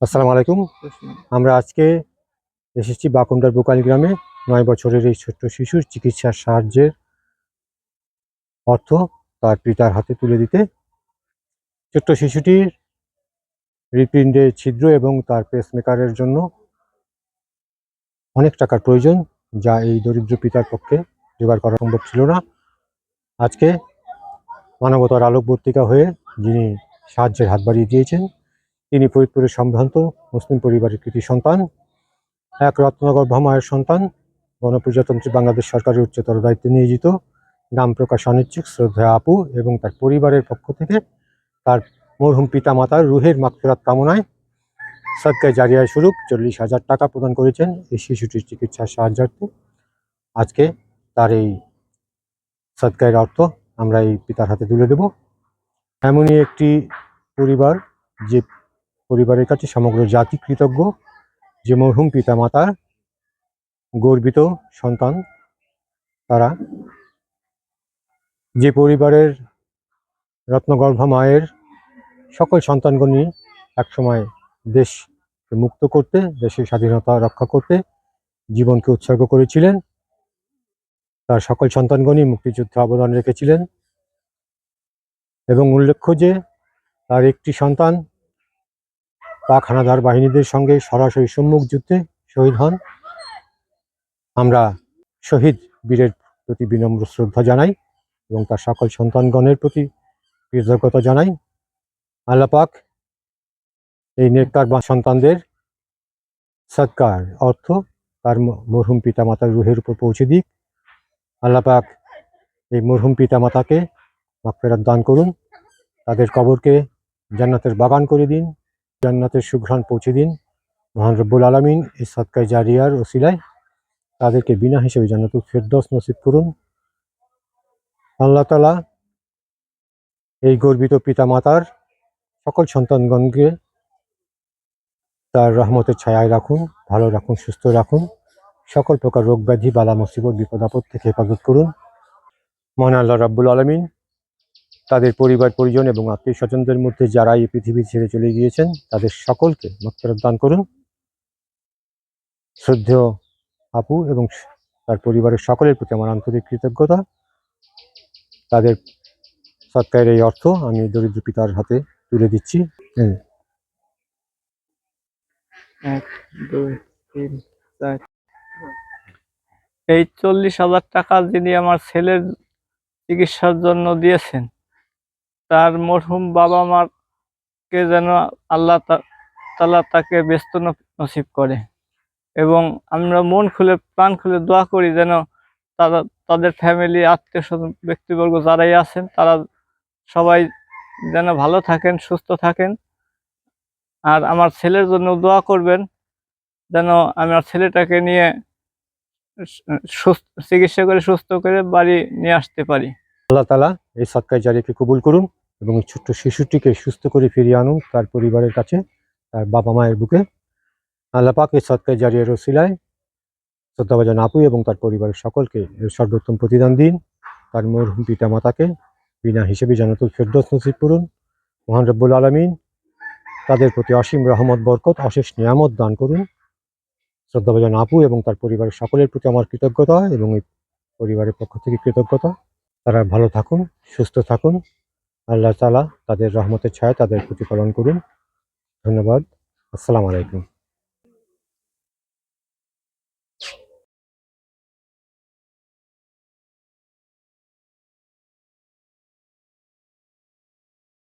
আসসালামু আলাইকুম। আমরা আজকে এসেছি বাকুন্ডার বোকাল গ্রামে ৯ বছরের এই ছোট্ট শিশুর চিকিৎসার সাহায্যের অর্থ তার পিতার হাতে তুলে দিতে। ছোট্ট শিশুটির হৃৎপিণ্ডে ছিদ্র এবং তার পেসমেকারের জন্য অনেক টাকার প্রয়োজন, যা এই দরিদ্র পিতার পক্ষে জোগাড় করা সম্ভব ছিল না। আজকে মানবতার আলোকবর্তিকা হয়ে যিনি সাহায্যের হাত বাড়িয়ে দিয়েছেন, তিনি ফরিদপুরের সম্ভ্রান্ত মুসলিম পরিবারের কৃতি সন্তান, এক রত্নগর্ভ মায়ের সন্তান, গণপ্রজাতন্ত্রী বাংলাদেশ সরকারের উচ্চতর দায়িত্বে নিয়োজিত, নাম প্রকাশ অনিচ্ছুক শ্রদ্ধা আপু এবং তার পরিবারের পক্ষ থেকে তার মরহুম পিতা মাতার রুহের মাগফিরাত কামনায় সদকায়ে জারিয়া স্বরূপ 40,000 টাকা প্রদান করেছেন এই শিশুটির চিকিৎসার সাহায্যার্থে। আজকে তার এই সদকায়ের অর্থ আমরা এই পিতার হাতে তুলে দেব। এমনই একটি পরিবার, যে পরিবারের কাছে সমগ্র জাতি কৃতজ্ঞ, যে মরহুম পিতা মাতার গর্বিত সন্তান তারা, যে পরিবারের রত্নগর্ভা মায়ের সকল সন্তানগণই একসময় দেশকে মুক্ত করতে, দেশের স্বাধীনতা রক্ষা করতে জীবনকে উৎসর্গ করেছিলেন। তার সকল সন্তানগণই মুক্তিযুদ্ধে অবদান রেখেছিলেন এবং উল্লেখ্য যে তার একটি সন্তান পাক হানাদার বাহিনীদের সঙ্গে সরাসরি সম্মুখ যুদ্ধে শহীদ হন। আমরা শহীদ বীরের প্রতি বিনম্র শ্রদ্ধা জানাই এবং তার সকল সন্তানগণের প্রতি কৃতজ্ঞতা জানাই। আল্লাহ পাক এই নেককার সন্তানদের সদকার অর্থ তার মরহুম পিতা মাতার রুহের উপর পৌঁছে দিক। আল্লাহ পাক এই মরহুম পিতা মাতাকে মাগফিরাত দান করুন, তাদের কবরকে জান্নাতের বাগান করে দিন, জান্নাতের সুঘ্রাণ পৌঁছে দিন। মহান রব্বুল আলামিন এই সদকায়ে জারিয়ার ওসিলায় তাদেরকে বিনা হিসেবে জান্নাতুল ফেরদৌস নসিব করুন। আল্লাহ তাআলা এই গর্বিত পিতা মাতার সকল সন্তানগণকে তার রহমতের ছায়ায় রাখুন, ভালো রাখুন, সুস্থ রাখুন, সকল প্রকার রোগ ব্যাধি বালা মুসিবত বিপদ আপদ থেকে হেফাজত করুন। মহান আল্লাহ রাব্বুল আলামিন তাদের পরিবার পরিজন এবং আত্মীয় স্বজনদের মধ্যে যারা এই পৃথিবী ছেড়ে চলে গিয়েছেন তাদের সকলকে মাগফিরাত দান করুন। শ্রদ্ধেয় আপু এবং তার পরিবারের সকলের প্রতি আমার আন্তরিক কৃতজ্ঞতা। তাদের সদকায়ের এই অর্থ আমি দরিদ্র পিতার হাতে তুলে দিচ্ছি। 1 2 3 4 এই 40,000 টাকা যিনি আমার ছেলের চিকিৎসার জন্য দিয়েছেন, তার মরহুম বাবা মাকে যেন আল্লাহ তাআলা তাকে ব্যস্ত নসিব করে এবং আমরা মন খুলে প্রাণ খুলে দোয়া করি যেন তাদের ফ্যামিলি, আত্মীয় স্বজন, ব্যক্তিবর্গ যারাই আছেন তারা সবাই যেন ভালো থাকেন, সুস্থ থাকেন। আর আমার ছেলের জন্য দোয়া করবেন যেন আমার ছেলেটাকে নিয়ে চিকিৎসা করে সুস্থ করে বাড়ি নিয়ে আসতে পারি। আল্লাহ তাআলা এই সদকায়ে জারিয়াকে কবুল করুন এবং এই ছোট্ট শিশুটিকে সুস্থ করে ফিরিয়ে আনুন তার পরিবারের কাছে, তার বাবা মায়ের বুকে। আল্লাহ পাক এই সদকায়ে জারিয়ার ওসিলায় শ্রদ্ধাভাজন আপু এবং তার পরিবারের সকলকে এর সর্বোত্তম প্রতিদান দিন। তার মরহুম পিতা মাতাকে বিনা হিসেবে জান্নাতুল ফেরদৌস নসিব করুন। মহান রব্বুল আলামিন তাদের প্রতি অসীম রহমত বরকত অশেষ নিয়ামত দান করুন। শ্রদ্ধাভাজন আপু এবং তার পরিবারের সকলের প্রতি আমার কৃতজ্ঞতা এবং এই পরিবারের পক্ষ থেকে কৃতজ্ঞতা। তারা ভালো থাকুন, সুস্থ থাকুন। আল্লাহ তাআলা তাদের রহমতের ছায়ায় তাদের প্রতিপালন করুন। ধন্যবাদ। আসসালামু আলাইকুম।